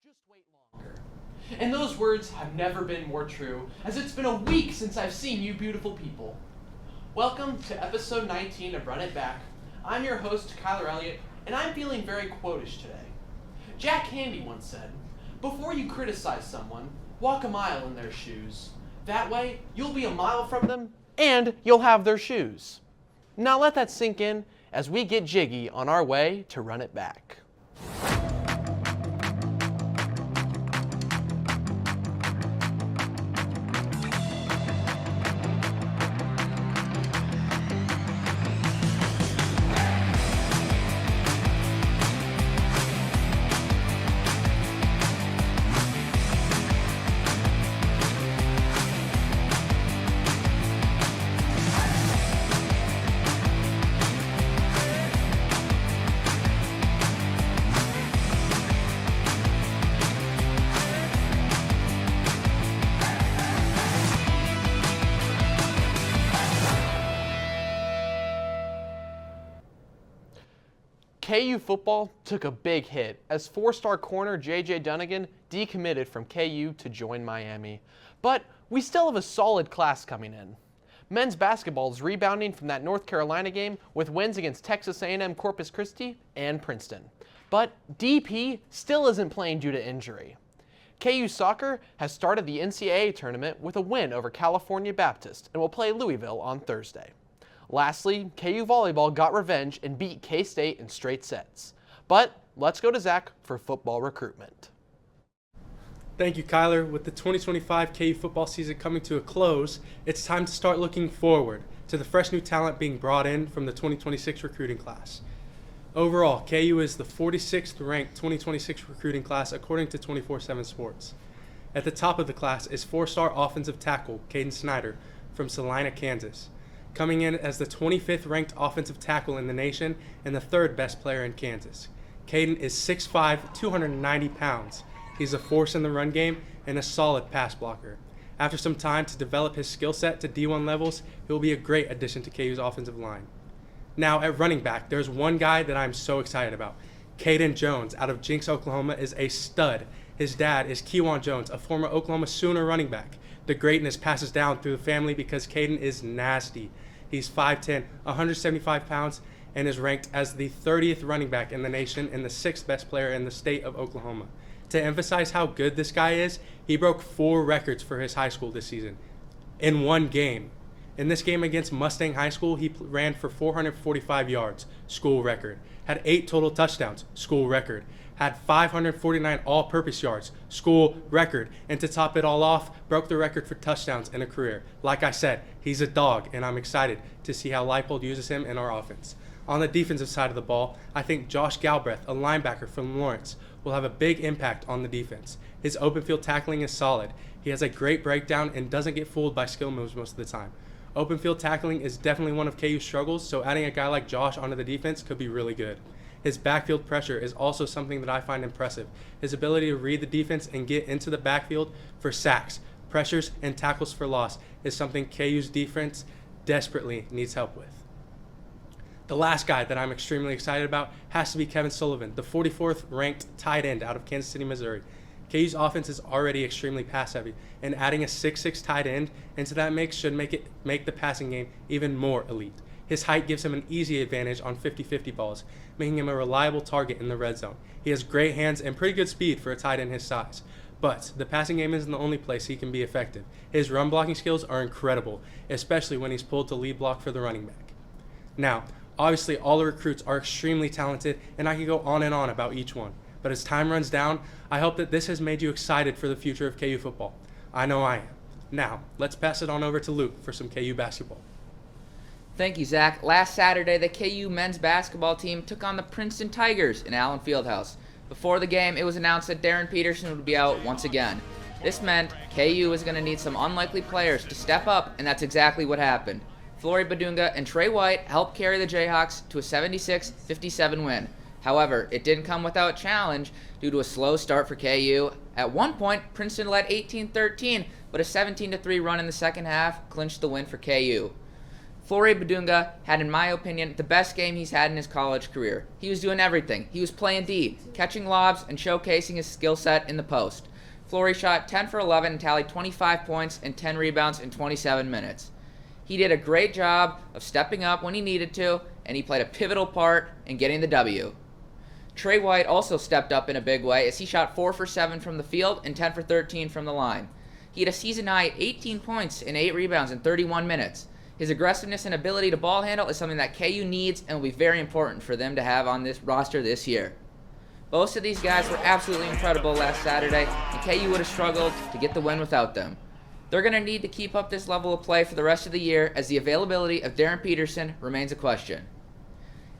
Just wait longer. And those words have never been more true, as it's been a week since I've seen you beautiful people. Welcome to episode 19 of Run It Back. I'm your host, Kyler Elliott, and I'm feeling very quotish today. Jack Handy once said, "Before you criticize someone, walk a mile in their shoes. That way, you'll be a mile from them, and you'll have their shoes." Now let that sink in as we get jiggy on our way to Run It Back. KU football took a big hit as four-star corner J.J. Dunnigan decommitted from KU to join Miami. But we still have a solid class coming in. Men's basketball is rebounding from that North Carolina game with wins against Texas A&M, Corpus Christi, and Princeton. But DP still isn't playing due to injury. KU soccer has started the NCAA tournament with a win over California Baptist and will play Louisville on Thursday. Lastly, KU volleyball got revenge and beat K-State in straight sets. But let's go to Zach for football recruitment. Thank you, Kyler. With the 2025 KU football season coming to a close, it's time to start looking forward to the fresh new talent being brought in from the 2026 recruiting class. Overall, KU is the 46th ranked 2026 recruiting class according to 24/7 Sports. At the top of the class is four-star offensive tackle Caden Snyder from Salina, Kansas, coming in as the 25th ranked offensive tackle in the nation and the third best player in Kansas. Caden is 6'5", 290 pounds. He's a force in the run game and a solid pass blocker. After some time to develop his skill set to D1 levels, he will be a great addition to KU's offensive line. Now at running back, there's one guy that I'm so excited about. Caden Jones out of Jinx, Oklahoma is a stud. His dad is Kewan Jones, a former Oklahoma Sooner running back. The greatness passes down through the family because Caden is nasty. He's 5'10", 175 pounds, and is ranked as the 30th running back in the nation and the 6th best player in the state of Oklahoma. To emphasize how good this guy is, he broke 4 records for his high school this season in one game. In this game against Mustang High School, he ran for 445 yards, school record. Had 8 total touchdowns, school record. Had 549 all-purpose yards, school record, and to top it all off, broke the record for touchdowns in a career. Like I said, he's a dog, and I'm excited to see how Leipold uses him in our offense. On the defensive side of the ball, I think Josh Galbraith, a linebacker from Lawrence, will have a big impact on the defense. His open field tackling is solid. He has a great breakdown and doesn't get fooled by skill moves most of the time. Open field tackling is definitely one of KU's struggles, so adding a guy like Josh onto the defense could be really good. His backfield pressure is also something that I find impressive. His ability to read the defense and get into the backfield for sacks, pressures, and tackles for loss is something KU's defense desperately needs help with. The last guy that I'm extremely excited about has to be Kevin Sullivan, the 44th ranked tight end out of Kansas City, Missouri. KU's offense is already extremely pass-heavy, and adding a 6'6" tight end into that mix should make the passing game even more elite. His height gives him an easy advantage on 50-50 balls, making him a reliable target in the red zone. He has great hands and pretty good speed for a tight end his size. But the passing game isn't the only place he can be effective. His run blocking skills are incredible, especially when he's pulled to lead block for the running back. Now, obviously all the recruits are extremely talented, and I can go on and on about each one. But as time runs down, I hope that this has made you excited for the future of KU football. I know I am. Now, let's pass it on over to Luke for some KU basketball. Thank you, Zach. Last Saturday, the KU men's basketball team took on the Princeton Tigers in Allen Fieldhouse. Before the game, it was announced that Darren Peterson would be out once again. This meant KU was going to need some unlikely players to step up, and that's exactly what happened. Flory Badunga and Trey White helped carry the Jayhawks to a 76-57 win. However, it didn't come without challenge due to a slow start for KU. At one point, Princeton led 18-13, but a 17-3 run in the second half clinched the win for KU. Flory Badunga had, in my opinion, the best game he's had in his college career. He was doing everything. He was playing D, catching lobs, and showcasing his skill set in the post. Flory shot 10 for 11 and tallied 25 points and 10 rebounds in 27 minutes. He did a great job of stepping up when he needed to, and he played a pivotal part in getting the W. Trey White also stepped up in a big way as he shot 4 for 7 from the field and 10 for 13 from the line. He had a season-high 18 points and 8 rebounds in 31 minutes. His aggressiveness and ability to ball handle is something that KU needs and will be very important for them to have on this roster this year. Both of these guys were absolutely incredible last Saturday, and KU would have struggled to get the win without them. They're going to need to keep up this level of play for the rest of the year as the availability of Darren Peterson remains a question.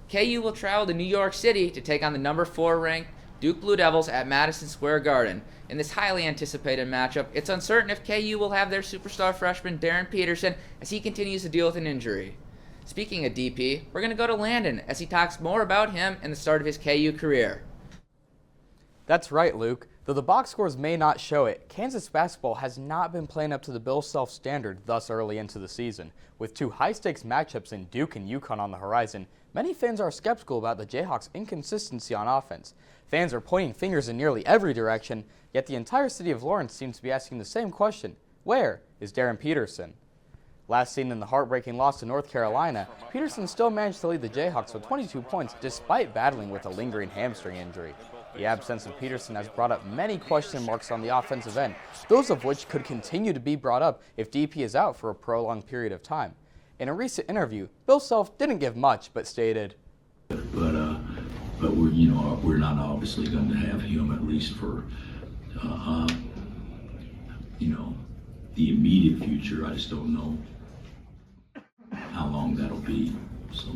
KU will travel to New York City to take on the number 4 ranked Duke Blue Devils at Madison Square Garden. In this highly anticipated matchup, it's uncertain if KU will have their superstar freshman Darren Peterson as he continues to deal with an injury. Speaking of DP, we're going to go to Landon as he talks more about him and the start of his KU career. That's right, Luke. Though the box scores may not show it, Kansas basketball has not been playing up to the Bill Self standard thus early into the season. With 2 high-stakes matchups in Duke and UConn on the horizon, many fans are skeptical about the Jayhawks' inconsistency on offense. Fans are pointing fingers in nearly every direction, yet the entire city of Lawrence seems to be asking the same question: where is Darren Peterson? Last seen in the heartbreaking loss to North Carolina, Peterson still managed to lead the Jayhawks with 22 points despite battling with a lingering hamstring injury. The absence of Peterson has brought up many question marks on the offensive end, those of which could continue to be brought up if DP is out for a prolonged period of time. In a recent interview, Bill Self didn't give much, but stated, But we're not obviously going to have him at least for the immediate future. I just don't know how long that'll be. So.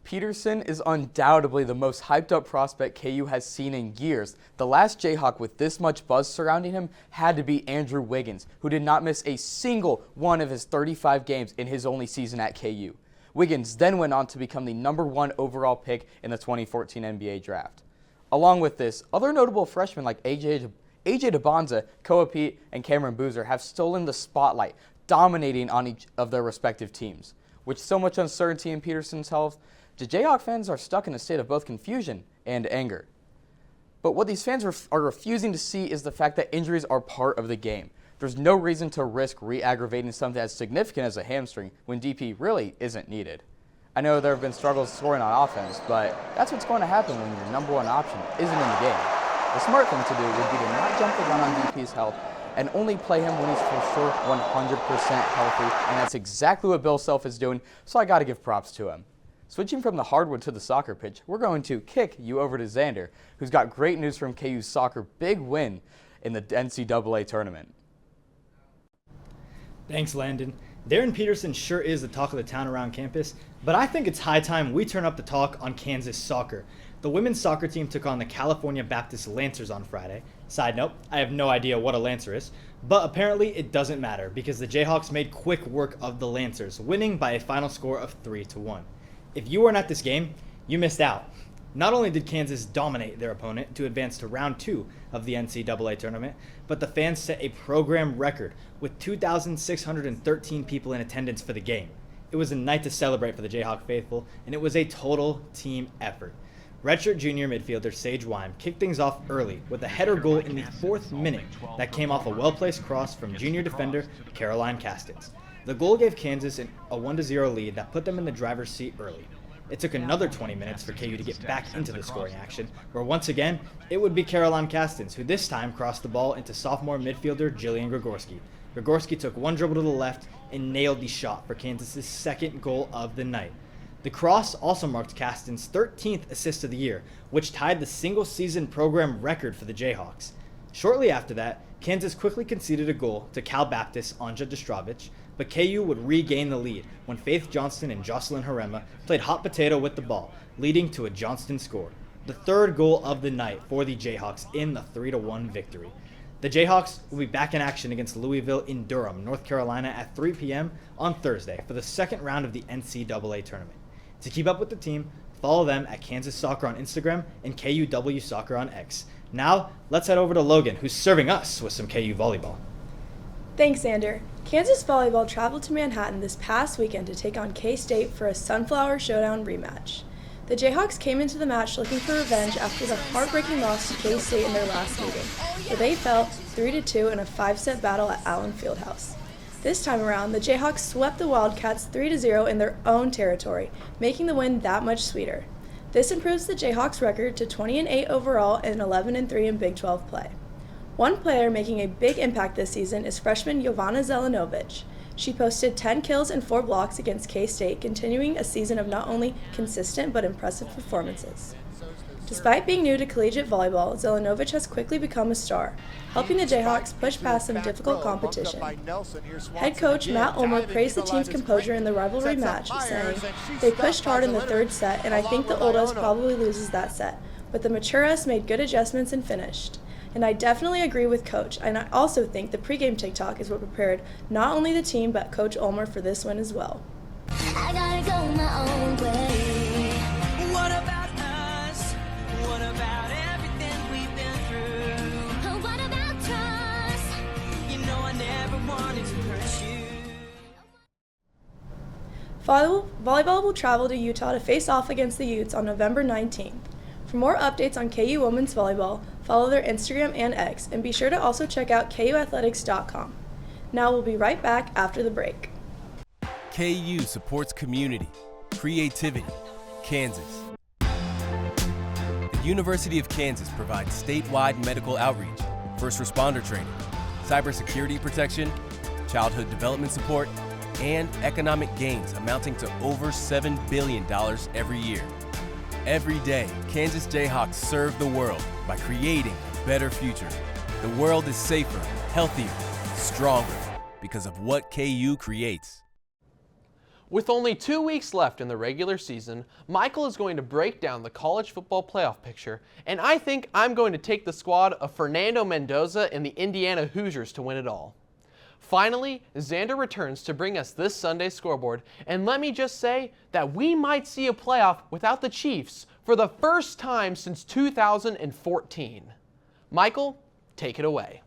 Peterson is undoubtedly the most hyped up prospect KU has seen in years. The last Jayhawk with this much buzz surrounding him had to be Andrew Wiggins, who did not miss a single one of his 35 games in his only season at KU. Wiggins then went on to become the number 1 overall pick in the 2014 NBA draft. Along with this, other notable freshmen like AJ DeBonza, Koa Pete, and Cameron Boozer have stolen the spotlight, dominating on each of their respective teams. With so much uncertainty in Peterson's health, the Jayhawk fans are stuck in a state of both confusion and anger. But what these fans are refusing to see is the fact that injuries are part of the game. There's no reason to risk re-aggravating something as significant as a hamstring when DP really isn't needed. I know there have been struggles scoring on offense, but that's what's going to happen when your number 1 option isn't in the game. The smart thing to do would be to not jump the gun on DP's health and only play him when he's for sure 100% healthy, and that's exactly what Bill Self is doing, so I gotta give props to him. Switching from the hardwood to the soccer pitch, we're going to kick you over to Xander, who's got great news from KU's soccer big win in the NCAA tournament. Thanks, Landon. Darren Peterson sure is the talk of the town around campus, but I think it's high time we turn up the talk on Kansas soccer. The women's soccer team took on the California Baptist Lancers on Friday. Side note, I have no idea what a Lancer is, but apparently it doesn't matter because the Jayhawks made quick work of the Lancers, winning by a final score of 3-1. If you weren't at this game, you missed out. Not only did Kansas dominate their opponent to advance to round 2 of the NCAA tournament, but the fans set a program record with 2,613 people in attendance for the game. It was a night to celebrate for the Jayhawk faithful, and it was a total team effort. Redshirt junior midfielder Sage Wyme kicked things off early with a header goal in the 4th minute that came off a well-placed cross from junior defender Caroline Castens. The goal gave Kansas a 1-0 lead that put them in the driver's seat early. It took another 20 minutes for KU to get back into the scoring action, where once again, it would be Caroline Castens, who this time crossed the ball into sophomore midfielder Jillian Gregorski. Gregorski took one dribble to the left and nailed the shot for Kansas' 2nd goal of the night. The cross also marked Castens' 13th assist of the year, which tied the single-season program record for the Jayhawks. Shortly after that, Kansas quickly conceded a goal to Cal Baptist' Anja Destrovich, but KU would regain the lead when Faith Johnston and Jocelyn Harema played hot potato with the ball, leading to a Johnston score, the 3rd goal of the night for the Jayhawks in the 3-1 victory. The Jayhawks will be back in action against Louisville in Durham, North Carolina at 3 p.m. on Thursday for the 2nd round of the NCAA tournament. To keep up with the team, follow them at Kansas Soccer on Instagram and KUW Soccer on X. Now, let's head over to Logan, who's serving us with some KU volleyball. Thanks, Xander. Kansas volleyball traveled to Manhattan this past weekend to take on K-State for a Sunflower Showdown rematch. The Jayhawks came into the match looking for revenge after the heartbreaking loss to K-State in their last meeting, where they fell 3-2 in a 5-set battle at Allen Fieldhouse. This time around, the Jayhawks swept the Wildcats 3-0 in their own territory, making the win that much sweeter. This improves the Jayhawks' record to 20-8 overall and 11-3 in Big 12 play. One player making a big impact this season is freshman Jovana Zelenovic. She posted 10 kills and 4 blocks against K-State, continuing a season of not only consistent but impressive performances. Despite being new to collegiate volleyball, Zelenovic has quickly become a star, helping the Jayhawks push past some difficult competition. Head coach Matt Ulmer praised the team's composure in the rivalry match, saying, "They pushed hard in the third set, and I think the old us probably loses that set, but the mature us made good adjustments and finished." And I definitely agree with Coach, and I also think the pregame TikTok is what prepared not only the team but Coach Ulmer for this win as well. I gotta go my own way. What about us? What about everything we've been through? What about trust? You know I never wanted to hurt you. Volleyball will travel to Utah to face off against the Utes on November 19th. For more updates on KU women's volleyball, follow their Instagram and X, and be sure to also check out kuathletics.com. Now we'll be right back after the break. KU supports community, creativity, Kansas. The University of Kansas provides statewide medical outreach, first responder training, cybersecurity protection, childhood development support, and economic gains amounting to over $7 billion every year. Every day, Kansas Jayhawks serve the world by creating a better future. The world is safer, healthier, stronger because of what KU creates. With only 2 weeks left in the regular season, Michael is going to break down the college football playoff picture, and I think I'm going to take the squad of Fernando Mendoza and the Indiana Hoosiers to win it all. Finally, Xander returns to bring us this Sunday's scoreboard, and let me just say that we might see a playoff without the Chiefs for the first time since 2014. Michael, take it away.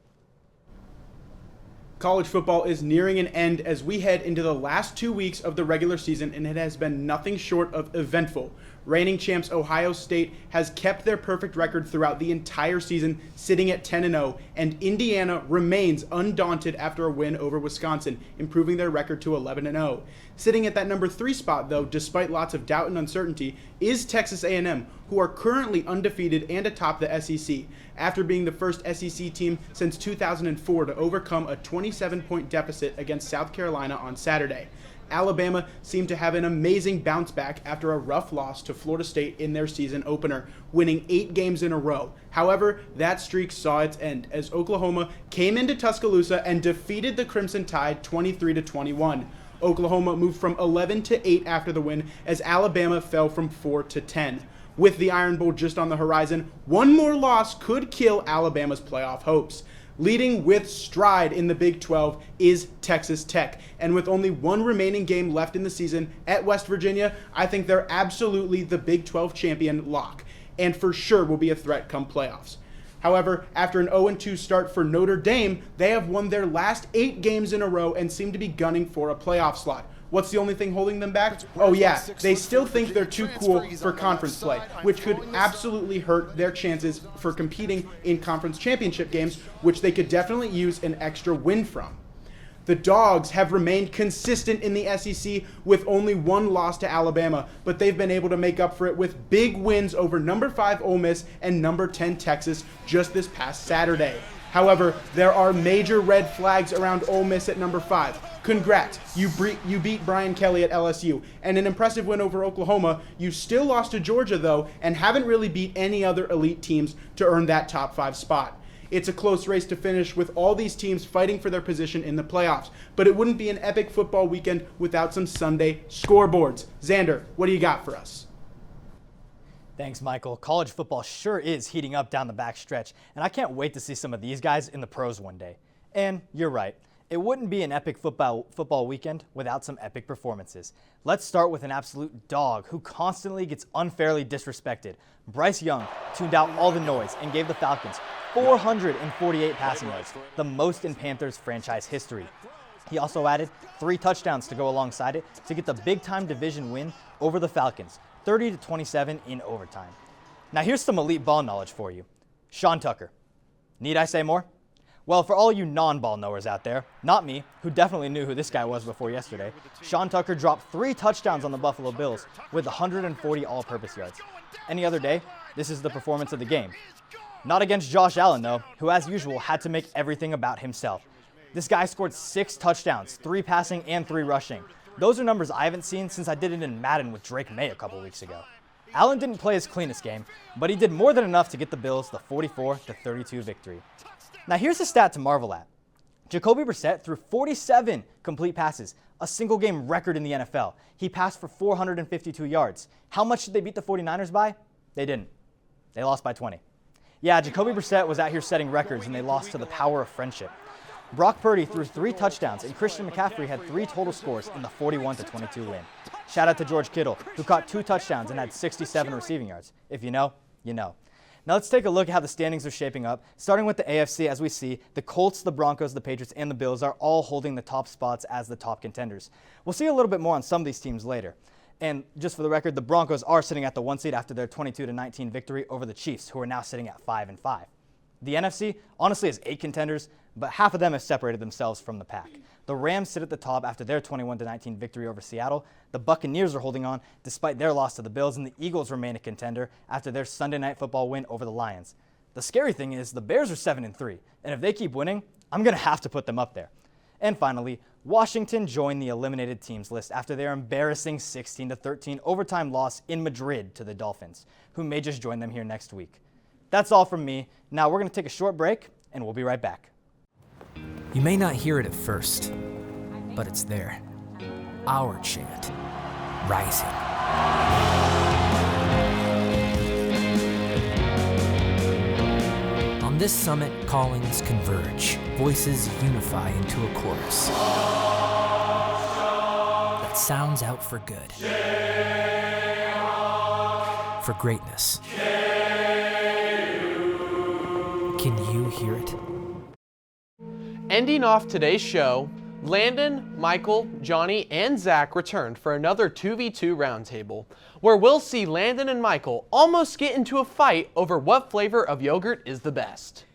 College football is nearing an end as we head into the last 2 weeks of the regular season, and it has been nothing short of eventful. Reigning champs Ohio State has kept their perfect record throughout the entire season, sitting at 10-0, and Indiana remains undaunted after a win over Wisconsin, improving their record to 11-0. Sitting at that number 3 spot, though, despite lots of doubt and uncertainty, is Texas A&M, who are currently undefeated and atop the SEC, after being the first SEC team since 2004 to overcome a 27-point deficit against South Carolina on Saturday. Alabama seemed to have an amazing bounce back after a rough loss to Florida State in their season opener, winning 8 games in a row. However, that streak saw its end as Oklahoma came into Tuscaloosa and defeated the Crimson Tide 23-21. Oklahoma moved from 11-8 after the win as Alabama fell from 4-10. With the Iron Bowl just on the horizon, one more loss could kill Alabama's playoff hopes. Leading with stride in the Big 12 is Texas Tech, and with only one remaining game left in the season at West Virginia, I think they're absolutely the Big 12 champion lock, and for sure will be a threat come playoffs. However, after an 0-2 start for Notre Dame, they have won their last 8 games in a row and seem to be gunning for a playoff slot. What's the only thing holding them back? Oh yeah, they still think they're too cool for conference play, which could absolutely hurt their chances for competing in conference championship games, which they could definitely use an extra win from. The Dogs have remained consistent in the SEC with only one loss to Alabama, but they've been able to make up for it with big wins over number 5 Ole Miss and number 10 Texas just this past Saturday. However, there are major red flags around Ole Miss at number 5. Congrats, you beat Brian Kelly at LSU, and an impressive win over Oklahoma. You still lost to Georgia, though, and haven't really beat any other elite teams to earn that top 5 spot. It's a close race to finish with all these teams fighting for their position in the playoffs, but it wouldn't be an epic football weekend without some Sunday scoreboards. Xander, what do you got for us? Thanks, Michael. College football sure is heating up down the backstretch, and I can't wait to see some of these guys in the pros one day. And you're right. It wouldn't be an epic football weekend without some epic performances. Let's start with an absolute dog who constantly gets unfairly disrespected. Bryce Young tuned out all the noise and gave the Falcons 448 passing yards, the most in Panthers franchise history. He also added 3 touchdowns to go alongside it to get the big-time division win over the Falcons, 30-27 in overtime. Now here's some elite ball knowledge for you. Sean Tucker. Need I say more? Well, for all you non-ball knowers out there, not me, who definitely knew who this guy was before yesterday, Sean Tucker dropped 3 touchdowns on the Buffalo Bills with 140 all-purpose yards. Any other day, this is the performance of the game. Not against Josh Allen, though, who as usual had to make everything about himself. This guy scored 6 touchdowns, 3 passing and 3 rushing. Those are numbers I haven't seen since I did it in Madden with Drake May a couple weeks ago. Allen didn't play his cleanest game, but he did more than enough to get the Bills the 44-32 victory. Now here's a stat to marvel at. Jacoby Brissett threw 47 complete passes, a single game record in the NFL. He passed for 452 yards. How much did they beat the 49ers by? They didn't. They lost by 20. Yeah, Jacoby Brissett was out here setting records and they lost to the power of friendship. Brock Purdy threw 3 touchdowns and Christian McCaffrey had 3 total scores in the 41-22 win. Shout out to George Kittle, who caught 2 touchdowns and had 67 receiving yards. If you know, you know. Now let's take a look at how the standings are shaping up. Starting with the AFC, as we see, the Colts, the Broncos, the Patriots, and the Bills are all holding the top spots as the top contenders. We'll see a little bit more on some of these teams later. And just for the record, the Broncos are sitting at the 1 seed after their 22-19 victory over the Chiefs, who are now sitting at 5-5. The NFC honestly has 8 contenders, but half of them have separated themselves from the pack. The Rams sit at the top after their 21-19 victory over Seattle. The Buccaneers are holding on despite their loss to the Bills, and the Eagles remain a contender after their Sunday Night Football win over the Lions. The scary thing is the Bears are 7-3, and if they keep winning, I'm going to have to put them up there. And finally, Washington joined the eliminated teams list after their embarrassing 16-13 overtime loss in Madrid to the Dolphins, who may just join them here next week. That's all from me. Now we're going to take a short break, and we'll be right back. You may not hear it at first, but it's there. Our chant, rising. On this summit, callings converge, voices unify into a chorus that sounds out for good, for greatness. Can you hear it? Ending off today's show, Landon, Michael, Johnny, and Zach returned for another 2v2 roundtable, where we'll see Landon and Michael almost get into a fight over what flavor of yogurt is the best.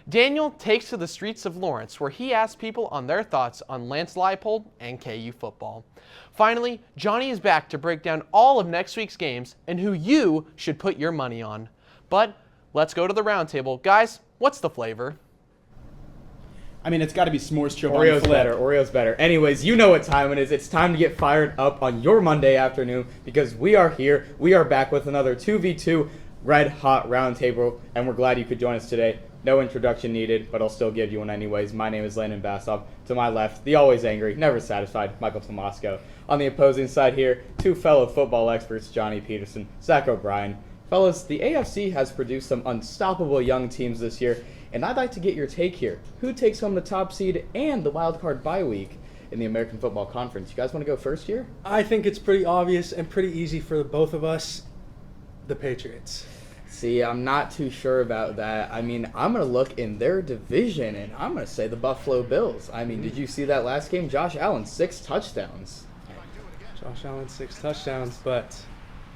Daniel takes to the streets of Lawrence, where he asks people on their thoughts on Lance Leipold and KU football. Finally, Johnny is back to break down all of next week's games and who you should put your money on. But let's go to the roundtable. Guys, what's the flavor? I mean, it's got to be s'mores chobani. Oreo's better. Anyways, you know what time it is. It's time to get fired up on your Monday afternoon because we are here. We are back with another 2v2 red hot roundtable, and we're glad you could join us today. No introduction needed, but I'll still give you one anyways. My name is Landon Bassov. To my left, the always angry, never satisfied, Michael Tomasco. On the opposing side here, 2 fellow football experts, Johnny Peterson, Zach O'Brien. Fellas, the AFC has produced some unstoppable young teams this year, and I'd like to get your take here. Who takes home the top seed and the wild card bye week in the American Football Conference? You guys want to go first here? I think it's pretty obvious and pretty easy for both of us. The Patriots. See, I'm not too sure about that. I mean, I'm going to look in their division, and I'm going to say the Buffalo Bills. I mean, did you see that last game? Josh Allen, 6 touchdowns. Josh Allen, 6 touchdowns, but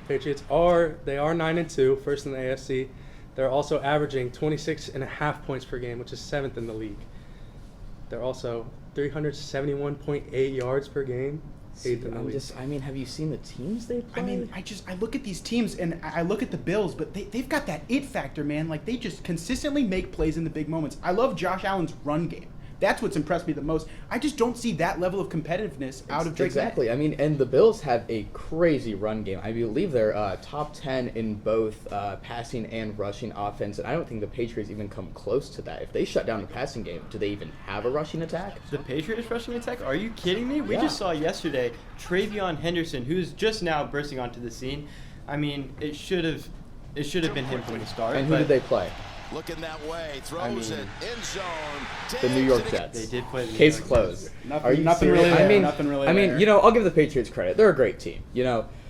Patriots are 9-2, first in the AFC. They're also averaging 26.5 points per game, which is 7th in the league. They're also 371.8 yards per game, 8th in the league. Have you seen the teams they play? I mean, I look at these teams and I look at the Bills, but they've got that it factor, man. Like, they just consistently make plays in the big moments. I love Josh Allen's run game. That's what's impressed me the most. I just don't see that level of competitiveness out of Drake. Exactly. I mean, and the Bills have a crazy run game. I believe they're top 10 in both passing and rushing offense, and I don't think the Patriots even come close to that. If they shut down the passing game, do they even have a rushing attack? The Patriots rushing attack? Are you kidding me? We just saw yesterday Travion Henderson, who's just now bursting onto the scene. I mean, it should have been him from the start. And who did they play? Looking that way, throws it in zone. The New York Jets. They did play the New Case York closed. Jets. Nothing really there. I mean, I'll give the Patriots credit. They're a great team,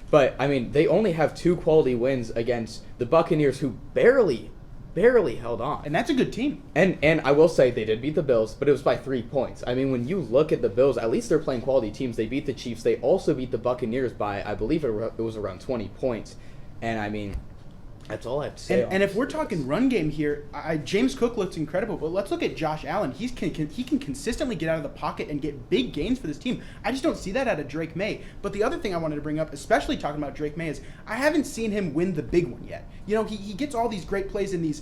but I mean, they only have 2 quality wins against the Buccaneers, who barely barely held on. And that's a good team. And I will say they did beat the Bills, but it was by 3 points. I mean, when you look at the Bills, at least they're playing quality teams. They beat the Chiefs. They also beat the Buccaneers by, I believe it was around 20 points. And I mean, that's all I have to say. And if we're talking run game here, James Cook looks incredible, but let's look at Josh Allen. He can consistently get out of the pocket and get big gains for this team. I just don't see that out of Drake May. But the other thing I wanted to bring up, especially talking about Drake May, is I haven't seen him win the big one yet. You know, he gets all these great plays in these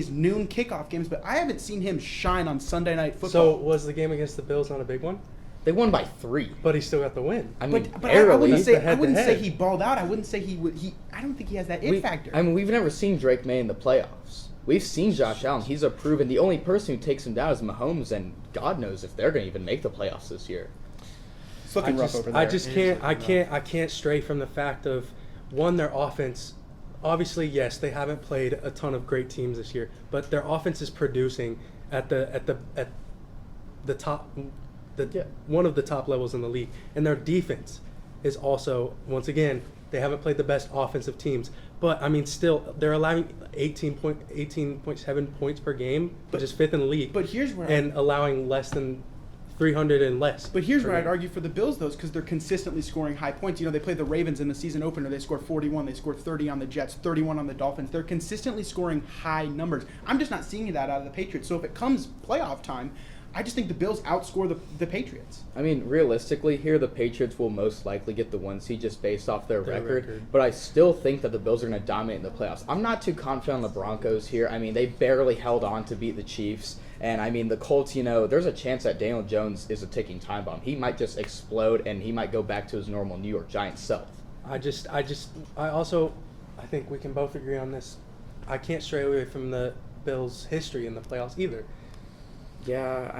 noon kickoff games, but I haven't seen him shine on Sunday Night Football. So was the game against the Bills not a big one? They won by 3. But he still got the win. I mean, but I wouldn't head-to-head. say he balled out. I wouldn't say he would. I don't think he has that it factor. I mean, we've never seen Drake May in the playoffs. We've seen Josh Allen. He's a proven. The only person who takes him down is Mahomes, and God knows if they're going to even make the playoffs this year. It's looking rough over there. I can't stray from the fact of, one, their offense. Obviously, yes, they haven't played a ton of great teams this year, but their offense is producing at the top. One of the top levels in the league, and their defense is also, once again, they haven't played the best offensive teams, but I mean, still they're allowing 18.7 points per game, which is 5th in the league. But here's where allowing less than 300 and less. But here's where I'd argue for the Bills, though, because they're consistently scoring high points. You know, they played the Ravens in the season opener. They scored 41. They scored 30 on the Jets, 31 on the Dolphins. They're consistently scoring high numbers. I'm just not seeing that out of the Patriots. So if it comes playoff time, I just think the Bills outscore the Patriots. I mean, realistically, here the Patriots will most likely get the 1 seed just based off their record. But I still think that the Bills are going to dominate in the playoffs. I'm not too confident on the Broncos here. I mean, they barely held on to beat the Chiefs. And, I mean, the Colts, you know, there's a chance that Daniel Jones is a ticking time bomb. He might just explode, and he might go back to his normal New York Giants self. I think we can both agree on this. I can't stray away from the Bills' history in the playoffs either. Yeah,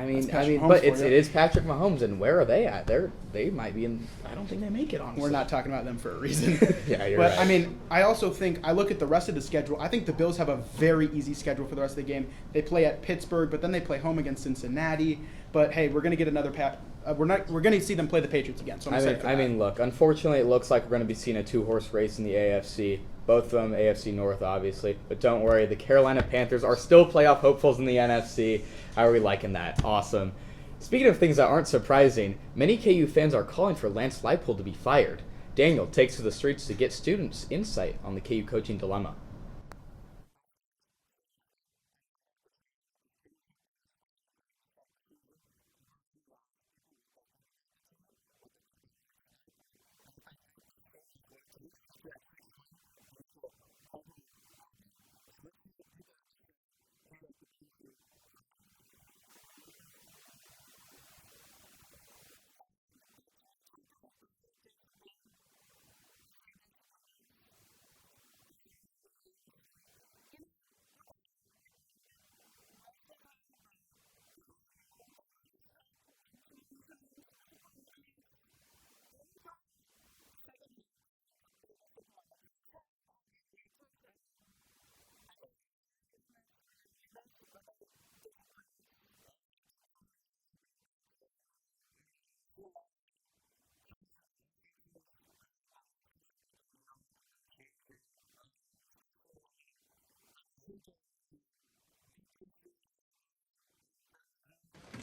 but it is Patrick Mahomes, and where are they at? They might be in. I don't think they make it. Honestly, we're not talking about them for a reason. Yeah, you're but right. I mean, I also think I look at the rest of the schedule. I think the Bills have a very easy schedule for the rest of the game. They play at Pittsburgh, but then they play home against Cincinnati. But hey, we're gonna get another we're gonna see them play the Patriots again. So I mean, look. Unfortunately, it looks like we're gonna be seeing a 2-horse race in the AFC. Both of them AFC North, obviously. But don't worry, the Carolina Panthers are still playoff hopefuls in the NFC. How are we liking that? Awesome. Speaking of things that aren't surprising, many KU fans are calling for Lance Leipold to be fired. Daniel takes to the streets to get students' insight on the KU coaching dilemma.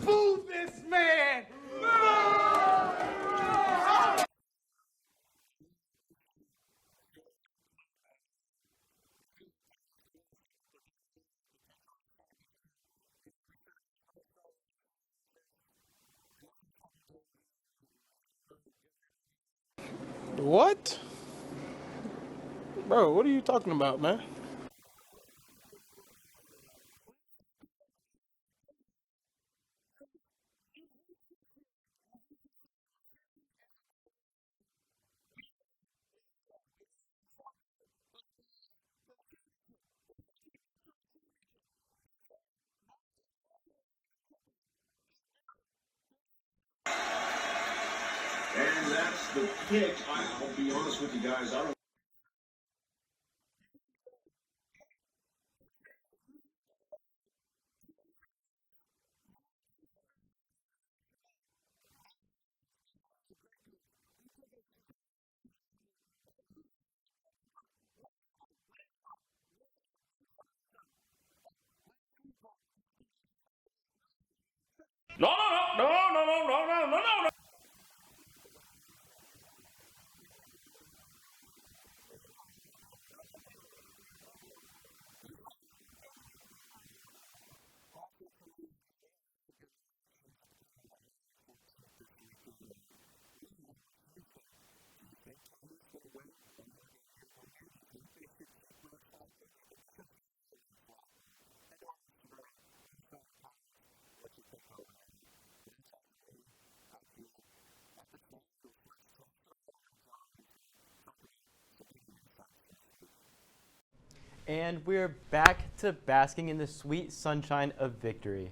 Boo this man! What? Bro, what are you talking about, man? And that's the pick. I'll be honest with you guys. I don't. No. And we're back to basking in the sweet sunshine of victory.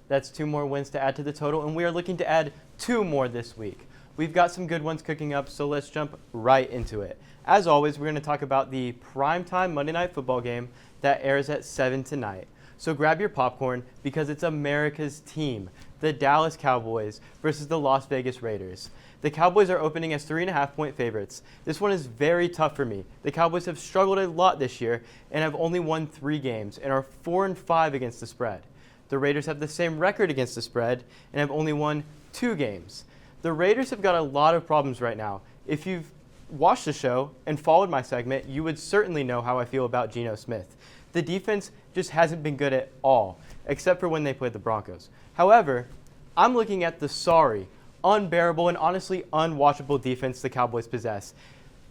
That's 2 more wins to add to the total, and we are looking to add 2 more this week. We've got some good ones cooking up, so let's jump right into it. As always, we're going to talk about the primetime Monday Night Football game that airs at 7 tonight. So grab your popcorn because it's America's team, the Dallas Cowboys versus the Las Vegas Raiders. The Cowboys are opening as 3.5-point favorites. This one is very tough for me. The Cowboys have struggled a lot this year and have only won 3 games and are 4-5 against the spread. The Raiders have the same record against the spread and have only won 2 games. The Raiders have got a lot of problems right now. If you've watched the show and followed my segment, you would certainly know how I feel about Geno Smith. The defense just hasn't been good at all, except for when they played the Broncos. However, I'm looking at the sorry, unbearable, and honestly unwatchable defense the Cowboys possess.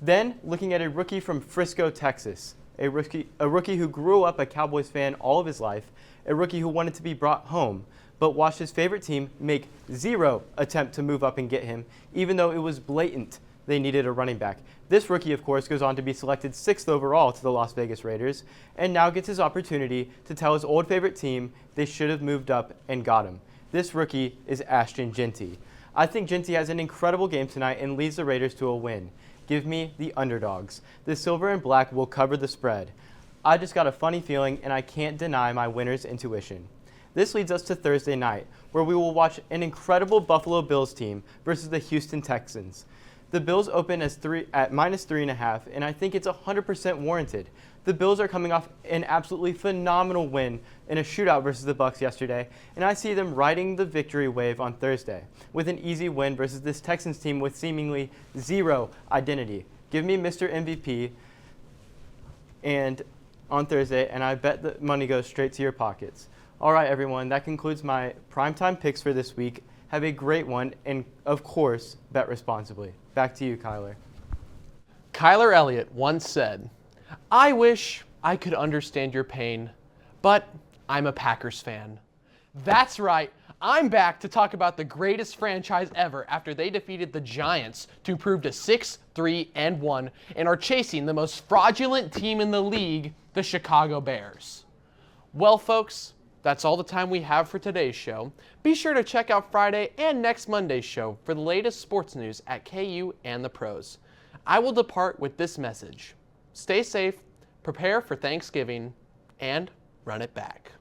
Then, looking at a rookie from Frisco, Texas, a rookie who grew up a Cowboys fan all of his life, a rookie who wanted to be brought home, but watched his favorite team make 0 attempt to move up and get him, even though it was blatant they needed a running back. This rookie, of course, goes on to be selected 6th overall to the Las Vegas Raiders, and now gets his opportunity to tell his old favorite team they should have moved up and got him. This rookie is Ashton Jeanty. I think Jeanty has an incredible game tonight and leads the Raiders to a win. Give me the underdogs. The silver and black will cover the spread. I just got a funny feeling, and I can't deny my winner's intuition. This leads us to Thursday night, where we will watch an incredible Buffalo Bills team versus the Houston Texans. The Bills open at -3.5, and I think it's 100% warranted. The Bills are coming off an absolutely phenomenal win in a shootout versus the Bucs yesterday, and I see them riding the victory wave on Thursday with an easy win versus this Texans team with seemingly 0 identity. Give me Mr. MVP and on Thursday, and I bet the money goes straight to your pockets. All right, everyone, that concludes my primetime picks for this week. Have a great one, and of course, bet responsibly. Back to you, Kyler. Kyler Elliott once said, "I wish I could understand your pain, but I'm a Packers fan." That's right. I'm back to talk about the greatest franchise ever after they defeated the Giants to improve to 6-3-1 and are chasing the most fraudulent team in the league, the Chicago Bears. Well, folks, that's all the time we have for today's show. Be sure to check out Friday and next Monday's show for the latest sports news at KU and the pros. I will depart with this message. Stay safe, prepare for Thanksgiving, and run it back.